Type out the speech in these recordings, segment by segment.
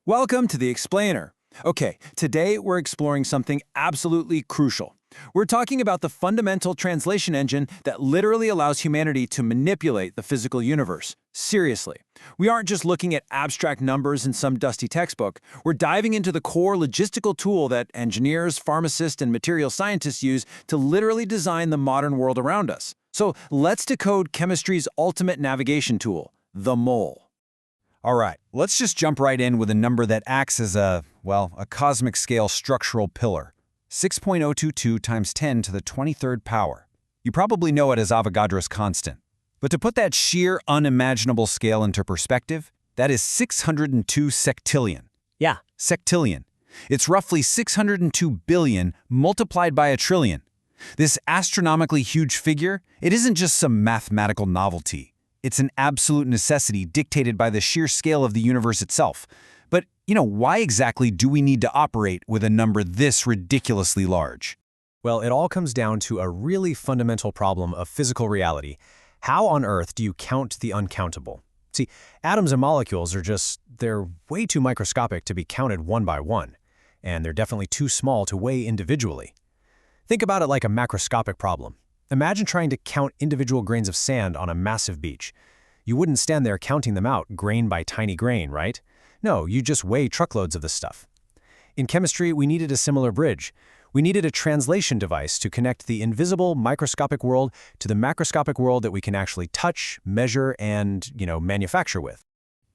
Welcome to The Explainer. Okay, today we're exploring something absolutely crucial. We're talking about the fundamental translation engine that literally allows humanity to manipulate the physical universe. Seriously. We aren't just looking at abstract numbers in some dusty textbook. We're diving into the core logistical tool that engineers, pharmacists, and material scientists use to literally design the modern world around us. So let's decode chemistry's ultimate navigation tool, the mole. All right, let's just jump right in with a number that acts as a cosmic scale structural pillar. 6.022 times 10 to the 23rd power. You probably know it as Avogadro's constant. But to put that sheer unimaginable scale into perspective, that is 602 sectillion. Yeah. Sectillion. It's roughly 602 billion multiplied by a trillion. This astronomically huge figure, it isn't just some mathematical novelty. It's an absolute necessity dictated by the sheer scale of the universe itself. But, why exactly do we need to operate with a number this ridiculously large? Well, it all comes down to a really fundamental problem of physical reality. How on earth do you count the uncountable? See, atoms and molecules they're way too microscopic to be counted one by one, and they're definitely too small to weigh individually. Think about it like a macroscopic problem. Imagine trying to count individual grains of sand on a massive beach. You wouldn't stand there counting them out grain by tiny grain, right? No, you just weigh truckloads of this stuff. In chemistry, we needed a similar bridge. We needed a translation device to connect the invisible microscopic world to the macroscopic world that we can actually touch, measure, and, manufacture with.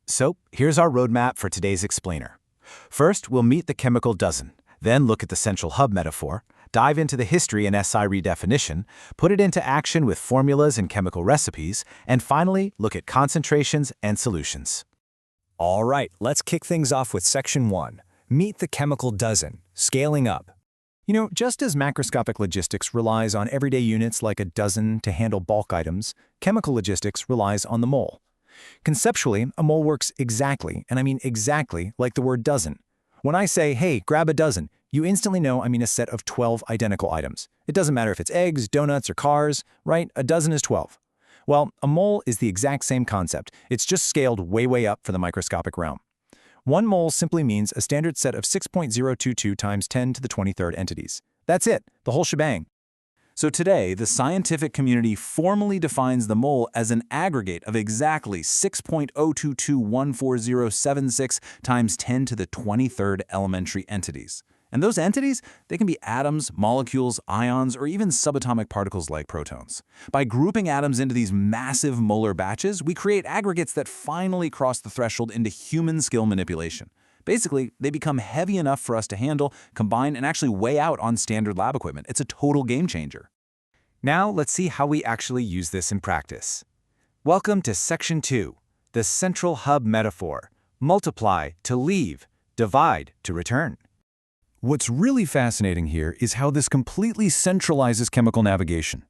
So, here's our roadmap for today's explainer. First, we'll meet the chemical dozen, then look at the central hub metaphor, dive into the history and SI redefinition, put it into action with formulas and chemical recipes, and finally, look at concentrations and solutions. All right, let's kick things off with Section 1. Meet the chemical dozen, scaling up. Just as macroscopic logistics relies on everyday units like a dozen to handle bulk items, chemical logistics relies on the mole. Conceptually, a mole works exactly, and I mean exactly, like the word dozen. When I say, hey, grab a dozen, you instantly know I mean a set of 12 identical items. It doesn't matter if it's eggs, donuts, or cars, right? A dozen is 12. Well, a mole is the exact same concept. It's just scaled way up for the microscopic realm. One mole simply means a standard set of 6.022 times 10 to the 23rd entities. That's it, the whole shebang. So today, the scientific community formally defines the mole as an aggregate of exactly 6.022140076 times 10 to the 23rd elementary entities. And those entities, they can be atoms, molecules, ions, or even subatomic particles like protons. By grouping atoms into these massive molar batches, we create aggregates that finally cross the threshold into human skill manipulation. Basically, they become heavy enough for us to handle, combine, and actually weigh out on standard lab equipment. It's a total game changer. Now let's see how we actually use this in practice. Welcome to Section 2, the central hub metaphor. Multiply to leave, divide to return. What's really fascinating here is how this completely centralizes chemical navigation.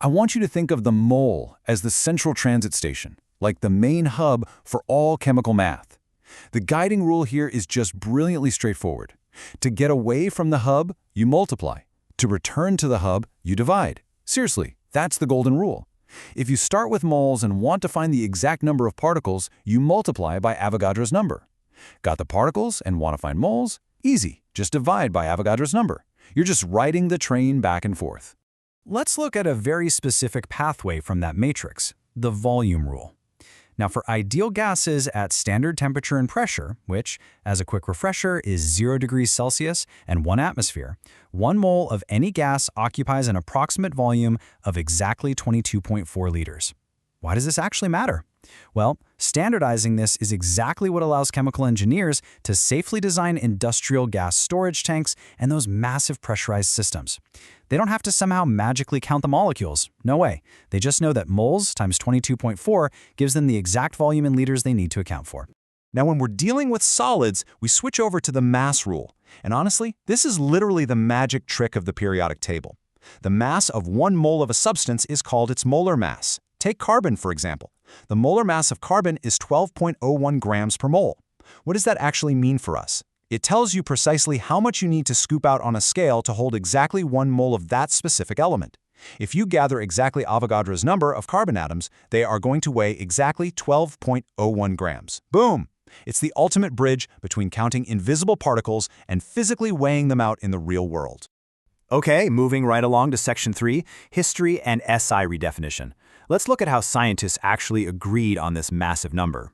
I want you to think of the mole as the central transit station, like the main hub for all chemical math. The guiding rule here is just brilliantly straightforward. To get away from the hub, you multiply. To return to the hub, you divide. Seriously, that's the golden rule. If you start with moles and want to find the exact number of particles, you multiply by Avogadro's number. Got the particles and want to find moles? Easy, just divide by Avogadro's number. You're just riding the train back and forth. Let's look at a very specific pathway from that matrix, the volume rule. Now, for ideal gases at standard temperature and pressure, which, as a quick refresher, is 0 degrees Celsius and 1 atmosphere, 1 mole of any gas occupies an approximate volume of exactly 22.4 liters. Why does this actually matter? Well, standardizing this is exactly what allows chemical engineers to safely design industrial gas storage tanks and those massive pressurized systems. They don't have to somehow magically count the molecules. No way. They just know that moles times 22.4 gives them the exact volume in liters they need to account for. Now, when we're dealing with solids, we switch over to the mass rule. And honestly, this is literally the magic trick of the periodic table. The mass of 1 mole of a substance is called its molar mass. Take carbon, for example. The molar mass of carbon is 12.01 grams per mole. What does that actually mean for us? It tells you precisely how much you need to scoop out on a scale to hold exactly 1 mole of that specific element. If you gather exactly Avogadro's number of carbon atoms, they are going to weigh exactly 12.01 grams. Boom! It's the ultimate bridge between counting invisible particles and physically weighing them out in the real world. Okay, moving right along to Section 3, History and SI Redefinition. Let's look at how scientists actually agreed on this massive number.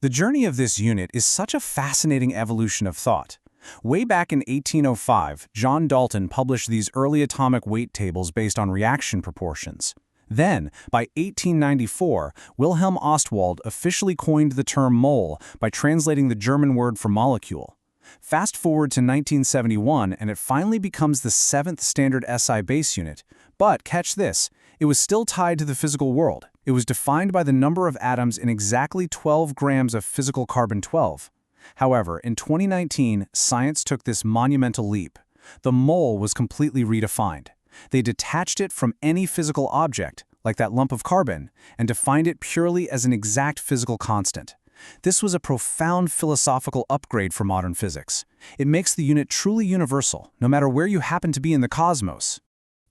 The journey of this unit is such a fascinating evolution of thought. Way back in 1805, John Dalton published these early atomic weight tables based on reaction proportions. Then, by 1894, Wilhelm Ostwald officially coined the term mole by translating the German word for molecule. Fast forward to 1971, and it finally becomes the 7th standard SI base unit. But catch this, it was still tied to the physical world. It was defined by the number of atoms in exactly 12 grams of physical carbon-12. However, in 2019, science took this monumental leap. The mole was completely redefined. They detached it from any physical object, like that lump of carbon, and defined it purely as an exact physical constant. This was a profound philosophical upgrade for modern physics. It makes the unit truly universal, no matter where you happen to be in the cosmos.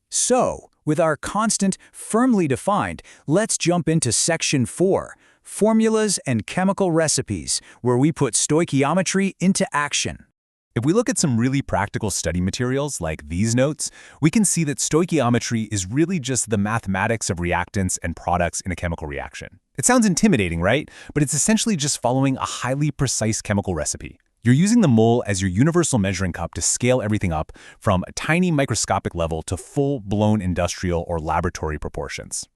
So, with our constant firmly defined, let's jump into Section 4, Formulas and Chemical Recipes, where we put stoichiometry into action. If we look at some really practical study materials like these notes, we can see that stoichiometry is really just the mathematics of reactants and products in a chemical reaction. It sounds intimidating, right? But it's essentially just following a highly precise chemical recipe. You're using the mole as your universal measuring cup to scale everything up from a tiny microscopic level to full-blown industrial or laboratory proportions.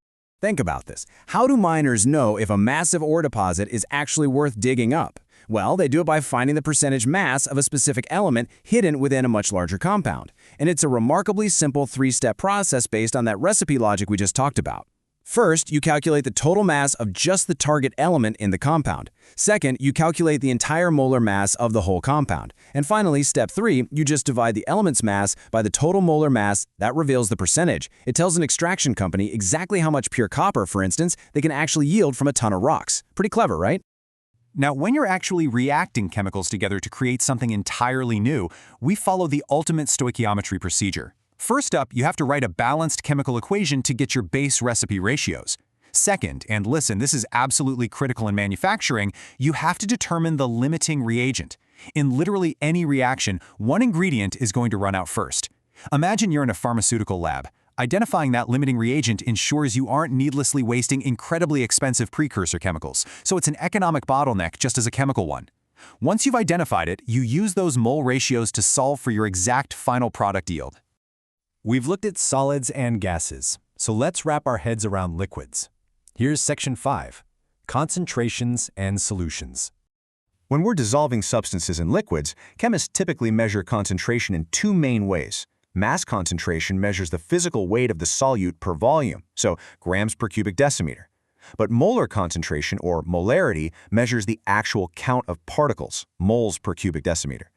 Think about this. How do miners know if a massive ore deposit is actually worth digging up? Well, they do it by finding the percentage mass of a specific element hidden within a much larger compound. And it's a remarkably simple 3-step process based on that recipe logic we just talked about. First, you calculate the total mass of just the target element in the compound. Second, you calculate the entire molar mass of the whole compound. And finally, step 3, you just divide the element's mass by the total molar mass. That reveals the percentage. It tells an extraction company exactly how much pure copper, for instance, they can actually yield from a ton of rocks. Pretty clever, right? Now, when you're actually reacting chemicals together to create something entirely new, we follow the ultimate stoichiometry procedure. First up, you have to write a balanced chemical equation to get your base recipe ratios. Second, and listen, this is absolutely critical in manufacturing, you have to determine the limiting reagent. In literally any reaction, one ingredient is going to run out first. Imagine you're in a pharmaceutical lab. Identifying that limiting reagent ensures you aren't needlessly wasting incredibly expensive precursor chemicals, so it's an economic bottleneck just as a chemical one. Once you've identified it, you use those mole ratios to solve for your exact final product yield. We've looked at solids and gases, so let's wrap our heads around liquids. Here's Section 5, Concentrations and Solutions. When we're dissolving substances in liquids, chemists typically measure concentration in 2 main ways. Mass concentration measures the physical weight of the solute per volume, so grams per cubic decimeter. But molar concentration, or molarity, measures the actual count of particles, moles per cubic decimeter.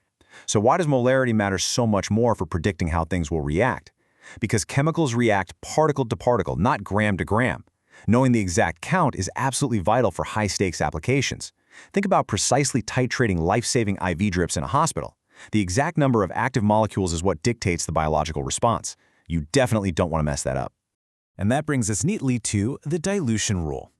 So why does molarity matter so much more for predicting how things will react? Because chemicals react particle to particle, not gram to gram. Knowing the exact count is absolutely vital for high-stakes applications. Think about precisely titrating life-saving IV drips in a hospital. The exact number of active molecules is what dictates the biological response. You definitely don't want to mess that up. And that brings us neatly to the dilution rule.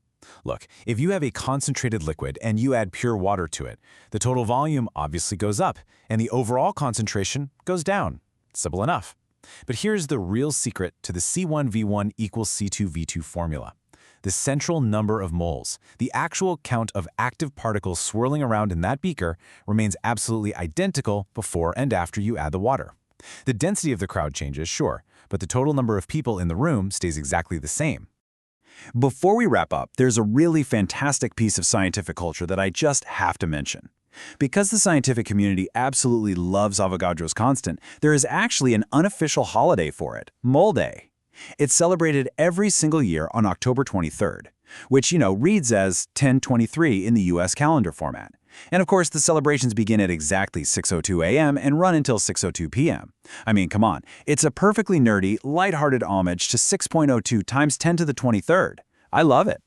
Look, if you have a concentrated liquid and you add pure water to it, the total volume obviously goes up, and the overall concentration goes down. Simple enough. But here's the real secret to the C1V1 equals C2V2 formula. The central number of moles, the actual count of active particles swirling around in that beaker, remains absolutely identical before and after you add the water. The density of the crowd changes, sure, but the total number of people in the room stays exactly the same. Before we wrap up, there's a really fantastic piece of scientific culture that I just have to mention. Because the scientific community absolutely loves Avogadro's constant, there is actually an unofficial holiday for it, Mole Day. It's celebrated every single year on October 23rd, which, reads as 10/23 in the US calendar format. And of course, the celebrations begin at exactly 6:02 a.m. and run until 6:02 p.m. I mean, come on, it's a perfectly nerdy, lighthearted homage to 6.02 times 10 to the 23rd. I love it.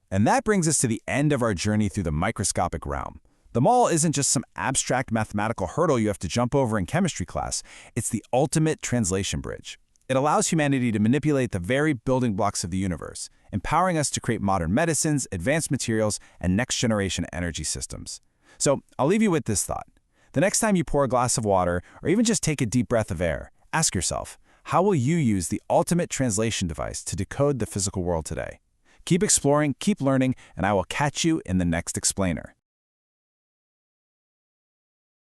And that brings us to the end of our journey through the microscopic realm. The mole isn't just some abstract mathematical hurdle you have to jump over in chemistry class. It's the ultimate translation bridge. It allows humanity to manipulate the very building blocks of the universe, empowering us to create modern medicines, advanced materials, and next-generation energy systems. So I'll leave you with this thought. The next time you pour a glass of water, or even just take a deep breath of air, ask yourself, how will you use the ultimate translation device to decode the physical world today? Keep exploring, keep learning, and I will catch you in the next explainer.